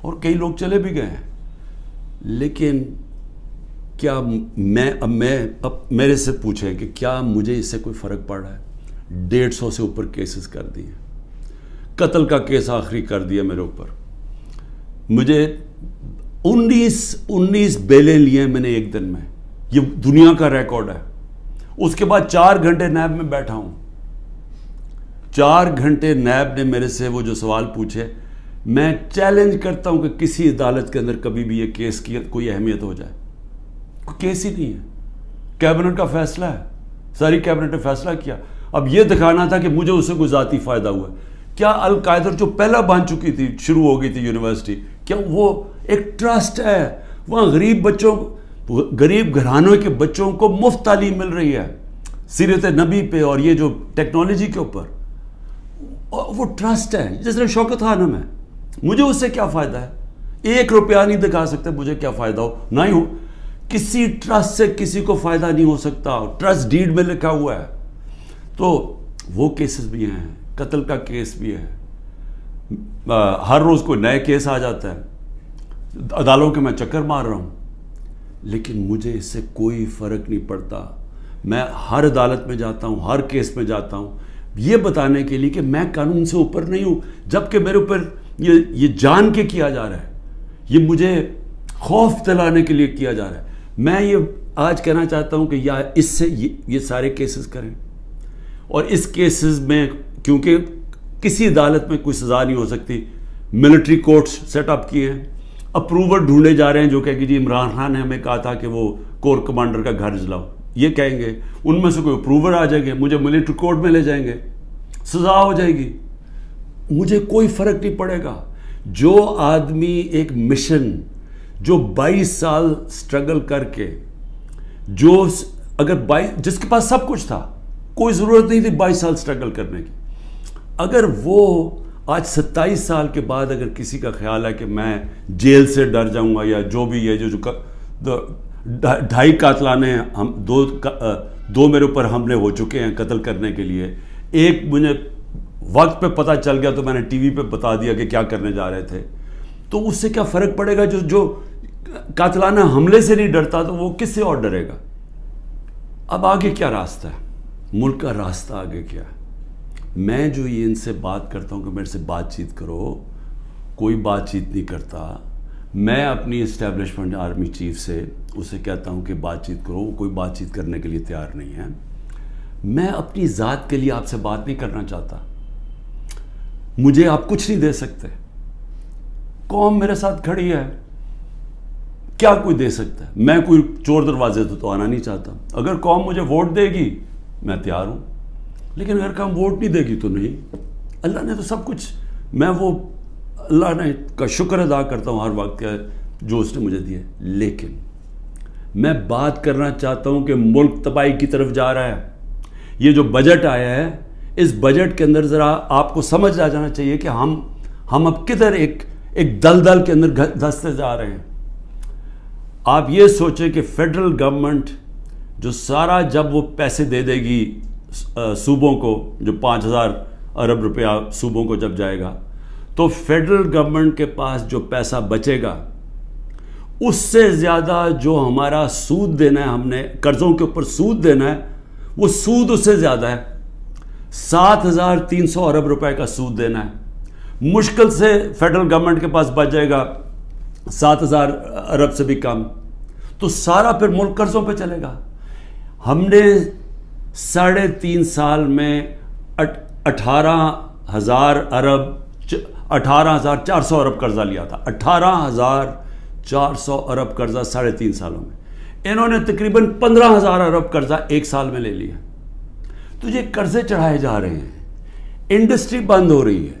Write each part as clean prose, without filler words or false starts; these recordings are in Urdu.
اور کئی لوگ چلے بھی گئے ہیں. لیکن کیا اب میرے سے پوچھیں کہ کیا مجھے اس سے کوئی فرق پڑ رہا ہے؟ 150 سے اوپر کیسز کر دیے, قتل کا کیس آخری کر دیا میرے اوپر. مجھے 19 بیلیں لیے میں نے ایک دن میں, یہ دنیا کا ریکارڈ ہے. اس کے بعد 4 گھنٹے نیب میں بیٹھا ہوں. 4 گھنٹے نیب نے میرے سے وہ جو سوال پوچھے, میں چیلنج کرتا ہوں کہ کسی عدالت کے اندر کبھی بھی یہ کیس کی کوئی اہمیت ہو جائے. کوئی کیس ہی نہیں ہے, کیبنٹ کا فیصلہ ہے, ساری کیبنٹ نے فیصلہ کیا. اب یہ دکھانا تھا کہ مجھے اس سے کوئی ذاتی فائدہ ہوا. کیا القاعدہ جو پہلا بن چکی تھی, شروع ہو گئی تھی یونیورسٹی, کیا وہ ایک ٹرسٹ ہے؟ وہاں غریب گھرانوں کے بچوں کو مفت تعلیم مل رہی ہے سیرت نبی پہ اور یہ جو ٹیکنالوجی کے اوپر. وہ ٹرسٹ ہے جس طرح شوکت خانم ہے. مجھے اس سے کیا فائدہ ہے؟ 1 روپیہ نہیں دکھا سکتے مجھے کیا فائدہ ہو, نہ ہی ہو. کسی ٹرسٹ سے کسی کو فائدہ نہیں ہو سکتا, ٹرسٹ ڈیڈ میں لکھا ہوا ہے. تو وہ کیسز بھی ہیں, قتل کا کیس بھی ہے, ہر روز کوئی نئے کیس آ جاتا ہے, عدالتوں کے میں چکر مار رہا ہوں. لیکن مجھے اس سے کوئی فرق نہیں پڑتا. میں ہر عدالت میں جاتا ہوں, ہر کیس میں جاتا ہوں, یہ بتانے کے لیے کہ میں قانون سے اوپر نہیں ہوں. جبکہ میرے اوپر یہ جان کے کیا جا رہا ہے, یہ مجھے خوف دلانے کے لیے کیا جا رہا ہے. میں یہ آج کہنا چاہتا ہوں کہ یا اس سے یہ سارے کیسز کریں, اور اس کیسز میں کیونکہ کسی عدالت میں کوئی سزا نہیں ہو سکتی, ملٹری کورٹس سیٹ اپ کیے ہیں, اپروور ڈھونڈے جا رہے ہیں جو کہ جی عمران خان نے ہمیں کہا تھا کہ وہ کور کمانڈر کا گھر جلاؤ, یہ کہیں گے, ان میں سے کوئی اپروور آ جائیں گے, مجھے ملٹری کورٹ میں لے جائیں گے, سزا ہو جائے گی, مجھے کوئی فرق نہیں پڑے گا. جو آدمی ایک مشن, جو 22 سال سٹرگل کر کے, جو اگر جس کے پاس سب کچھ تھا, کوئی ضرورت نہیں تھی 22 سال سٹرگل کرنے کی, اگر وہ آج 27 سال کے بعد اگر کسی کا خیال ہے کہ میں جیل سے ڈر جاؤں گا, یا جو بھی ہے, جو 2.5 قاتلانے ہم 2 میرے اوپر حملے ہو چکے ہیں قتل کرنے کے لیے, ایک مجھے وقت پہ پتہ چل گیا تو میں نے ٹی وی پہ بتا دیا کہ کیا کرنے جا رہے تھے, تو اس سے کیا فرق پڑے گا؟ جو قاتلانہ حملے سے نہیں ڈرتا تو وہ کس سے اور ڈرے گا؟ اب آگے کیا راستہ ہے, ملک کا راستہ آگے کیا ہے؟ میں جو یہ ان سے بات کرتا ہوں کہ میرے سے بات چیت کرو, کوئی بات چیت نہیں کرتا. میں اپنی اسٹیبلشمنٹ آرمی چیف سے اسے کہتا ہوں کہ بات چیت کرو, کوئی بات چیت کرنے کے لیے تیار نہیں ہے. میں اپنی ذات کے لیے آپ سے بات نہیں کرنا چاہتا. مجھے آپ کچھ نہیں دے سکتے. قوم میرے ساتھ کھڑی ہے, کیا کوئی دے سکتا ہے؟ میں کوئی چور دروازے تو آنا نہیں چاہتا. اگر قوم مجھے ووٹ دے گی میں تیار ہوں, لیکن اگر قوم ووٹ نہیں دے گی تو نہیں. اللہ نے تو سب کچھ, میں وہ اللہ نے کا شکر ادا کرتا ہوں ہر وقت کا جو اس نے مجھے دیا. لیکن میں بات کرنا چاہتا ہوں کہ ملک تباہی کی طرف جا رہا ہے. یہ جو بجٹ آیا ہے, اس بجٹ کے اندر ذرا آپ کو سمجھ آ جانا چاہیے کہ ہم اب کدھر ایک دلدل کے اندر دھستے جا رہے ہیں. آپ یہ سوچیں کہ فیڈرل گورنمنٹ جو سارا جب وہ پیسے دے دے گی صوبوں کو, جو 5,000 ارب روپیہ صوبوں کو جب جائے گا, تو فیڈرل گورنمنٹ کے پاس جو پیسہ بچے گا اس سے زیادہ جو ہمارا سود دینا ہے, ہم نے قرضوں کے اوپر سود دینا ہے, وہ سود اس سے زیادہ ہے. 7,300 ارب روپے کا سود دینا ہے. مشکل سے فیڈرل گورنمنٹ کے پاس بچ جائے گا 7,000 ارب سے بھی کم, تو سارا پھر ملک قرضوں پہ چلے گا. ہم نے 3.5 سال میں 18,000 ارب 18,400 ارب قرضہ لیا تھا. 18,400 ارب قرضہ 3.5 سالوں میں. انہوں نے تقریباً 15,000 ارب قرضہ 1 سال میں لے لیا. تو یہ قرضے چڑھائے جا رہے ہیں, انڈسٹری بند ہو رہی ہے.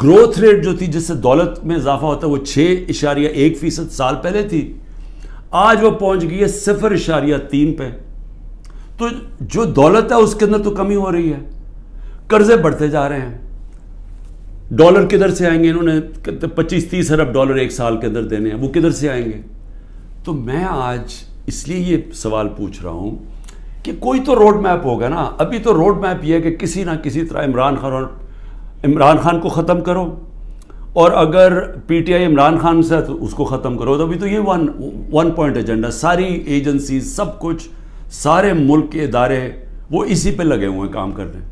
گروتھ ریٹ جو تھی جس سے دولت میں اضافہ ہوتا ہے وہ 6.1% سال پہلے تھی, آج وہ پہنچ گئی ہے 0.3 پہ. تو جو دولت ہے اس کے اندر تو کمی ہو رہی ہے, قرضے بڑھتے جا رہے ہیں. ڈالر کدھر سے آئیں گے؟ انہوں نے 25-30 ارب ڈالر 1 سال کے اندر دینے ہیں, وہ کدھر سے آئیں گے؟ تو میں آج اس لیے یہ سوال پوچھ رہا ہوں کہ کوئی تو روڈ میپ ہوگا نا. ابھی تو روڈ میپ یہ ہے کہ کسی نہ کسی طرح عمران خان کو ختم کرو, اور اگر P T I Imran Khan سے تو اس کو ختم کرو. تو ابھی تو یہ ون پوائنٹ ایجنڈا, ساری ایجنسیز, سب کچھ, سارے ملک کے ادارے وہ اسی پہ لگے ہوئے ہیں کام کر رہے ہیں.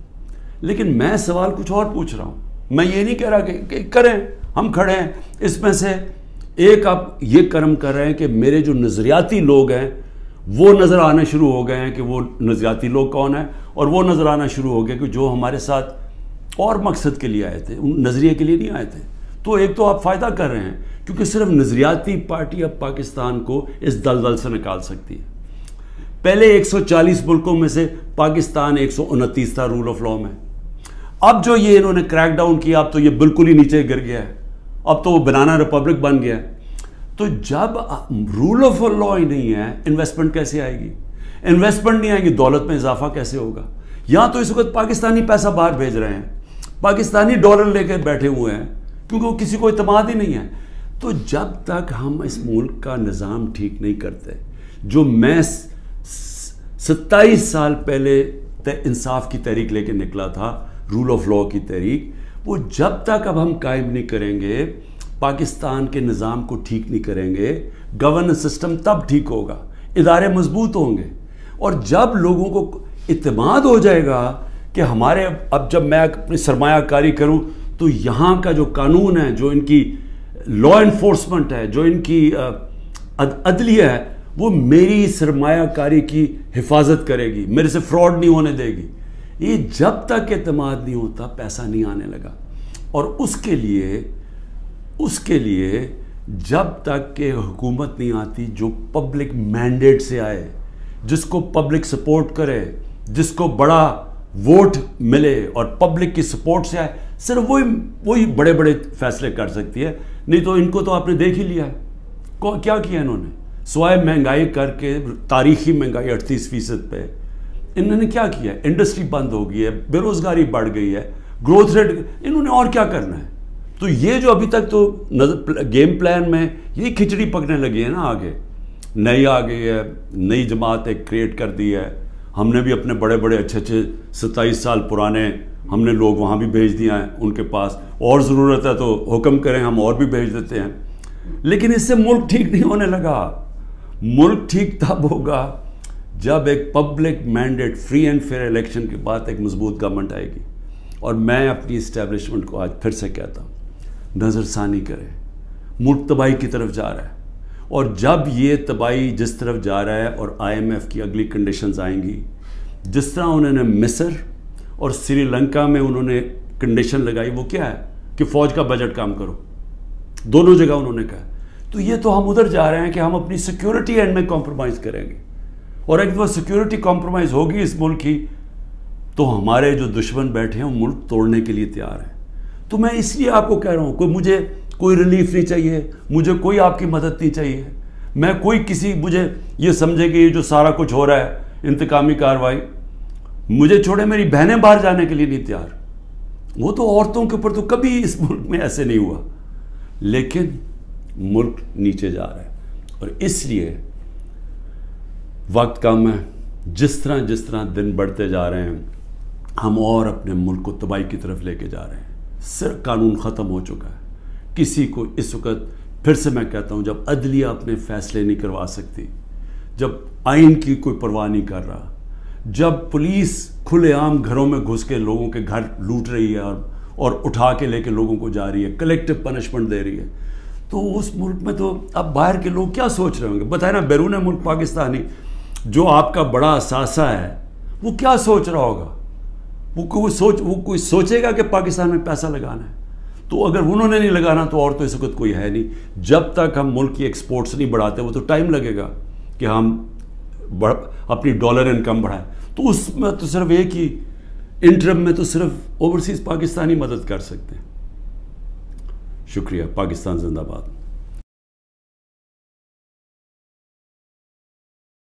لیکن میں سوال کچھ اور پوچھ رہا ہوں. میں یہ نہیں کہہ رہا کہ کریں, ہم کھڑے ہیں. اس میں سے ایک آپ یہ کرم کر رہے ہیں کہ میرے جو نظریاتی لوگ ہیں وہ نظر آنا شروع ہو گئے ہیں کہ وہ نظریاتی لوگ کون ہیں, اور وہ نظر آنا شروع ہو گئے کہ جو ہمارے ساتھ اور مقصد کے لیے آئے تھے, نظریے کے لیے نہیں آئے تھے. تو ایک تو آپ فائدہ کر رہے ہیں کیونکہ صرف نظریاتی پارٹی اب پاکستان کو اس دلدل سے نکال سکتی ہے. پہلے 140 ملکوں میں سے پاکستان 129 تھا رول آف لا میں. اب جو یہ انہوں نے کریک ڈاؤن کیا, اب تو یہ بالکل ہی نیچے گر گیا ہے, اب تو وہ بنانا ریپبلک بن گیا ہے. تو جب رول آف لا ہی نہیں ہے, انویسٹمنٹ کیسے آئے گی؟ انویسٹمنٹ نہیں آئے گی, دولت میں اضافہ کیسے ہوگا؟ یہاں تو اس وقت پاکستانی پیسہ باہر بھیج رہے ہیں, پاکستانی ڈالر لے کے بیٹھے ہوئے ہیں کیونکہ وہ کسی کو اعتماد ہی نہیں ہے. تو جب تک ہم اس ملک کا نظام ٹھیک نہیں کرتے, جو میں 27 سال پہلے انصاف کی تحریک لے کے نکلا تھا, رول آف لا کی تحریک, وہ جب تک اب ہم قائم نہیں کریں گے, پاکستان کے نظام کو ٹھیک نہیں کریں گے, گورننس سسٹم تب ٹھیک ہوگا, ادارے مضبوط ہوں گے. اور جب لوگوں کو اعتماد ہو جائے گا کہ ہمارے, اب جب میں اپنی سرمایہ کاری کروں تو یہاں کا جو قانون ہے, جو ان کی لا انفورسمنٹ ہے, جو ان کی عدلیہ ہے, وہ میری سرمایہ کاری کی حفاظت کرے گی, میرے سے فراڈ نہیں ہونے دے گی. یہ جب تک اعتماد نہیں ہوتا پیسہ نہیں آنے لگا. اور اس کے لیے جب تک کہ حکومت نہیں آتی جو پبلک مینڈیٹ سے آئے, جس کو پبلک سپورٹ کرے, جس کو بڑا ووٹ ملے اور پبلک کی سپورٹ سے آئے, صرف وہی بڑے بڑے فیصلے کر سکتی ہے. نہیں تو ان کو تو آپ نے دیکھ ہی لیا ہے کیا کیا انہوں نے, سوائے مہنگائی کر کے, تاریخی مہنگائی 38% پہ, انہوں نے کیا کیا ہے؟ انڈسٹری بند ہو گئی ہے, بے روزگاری بڑھ گئی ہے, گروتھ ریٹ, انہوں نے اور کیا کرنا ہے؟ تو یہ جو ابھی تک تو گیم پلان میں یہی کھچڑی پکنے لگی ہے نا, آگے نئی آ گئی ہے, نئی جماعت ایک کریٹ کر دی ہے. ہم نے بھی اپنے بڑے بڑے اچھے 27 سال پرانے ہم نے لوگ وہاں بھی بھیج دیا ہیں ان کے پاس, اور ضرورت ہے تو حکم کریں ہم اور بھی بھیج دیتے ہیں. لیکن اس سے ملک ٹھیک نہیں ہونے لگا. ملک ٹھیک تب ہوگا جب ایک public mandate, free and fair election کے بعد ایک مضبوط گورنمنٹ آئے گی. اور میں اپنی اسٹیبلشمنٹ کو آج پھر سے کہتا ہوں, نظر ثانی کرے, ملک تباہی کی طرف جا رہا ہے. اور جب یہ تباہی جس طرف جا رہا ہے, اور IMF کی اگلی کنڈیشنز آئیں گی, جس طرح انہوں نے مصر اور سری لنکا میں انہوں نے کنڈیشن لگائی, وہ کیا ہے کہ فوج کا بجٹ کام کرو, دونوں جگہ انہوں نے کہا. تو یہ تو ہم ادھر جا رہے ہیں کہ ہم اپنی سیکیورٹی اینڈ میں کمپرومائز کریں گے, اور ایک دفعہ سیکیورٹی کمپرومائز ہوگی اس ملک کی, تو ہمارے جو دشمن بیٹھے ہیں وہ ملک توڑنے کے لیے تیار ہیں. تو میں اس لیے آپ کو کہہ رہا ہوں, مجھے کوئی ریلیف نہیں چاہیے, مجھے کوئی آپ کی مدد نہیں چاہیے, میں کوئی کسی مجھے یہ سمجھے کہ یہ جو سارا کچھ ہو رہا ہے انتقامی کارروائی, مجھے چھوڑے میری بہنیں باہر جانے کے لیے نہیں تیار. وہ تو عورتوں کے اوپر تو کبھی اس ملک میں ایسے نہیں ہوا, لیکن ملک نیچے جا رہا ہے. اور اس لیے وقت کم ہے. جس طرح دن بڑھتے جا رہے ہیں, ہم اور اپنے ملک کو تباہی کی طرف لے کے جا رہے ہیں. صرف قانون ختم ہو چکا ہے. کسی کو اس وقت, پھر سے میں کہتا ہوں, جب عدلیہ اپنے فیصلے نہیں کروا سکتی, جب آئین کی کوئی پرواہ نہیں کر رہا, جب پولیس کھلے عام گھروں میں گھس کے لوگوں کے گھر لوٹ رہی ہے اور اٹھا کے لے کے لوگوں کو جا رہی ہے, کلیکٹو پنشمنٹ دے رہی ہے, تو اس ملک میں تو اب باہر کے لوگ کیا سوچ رہے ہوں گے؟ بتائیں نا, بیرون ملک پاکستانی جو آپ کا بڑا اثاثہ ہے وہ کیا سوچ رہا ہوگا؟ وہ کوئی سوچے گا کہ پاکستان میں پیسہ لگانا ہے؟ تو اگر انہوں نے نہیں لگانا تو اور تو اس وقت کوئی ہے نہیں. جب تک ہم ملک کی ایکسپورٹس نہیں بڑھاتے, وہ تو ٹائم لگے گا کہ ہم اپنی ڈالر انکم بڑھائیں. تو اس میں تو صرف ایک ہی انٹرم میں تو صرف اوورسیز پاکستانی مدد کر سکتے ہیں. شکریہ. پاکستان زندہ باد.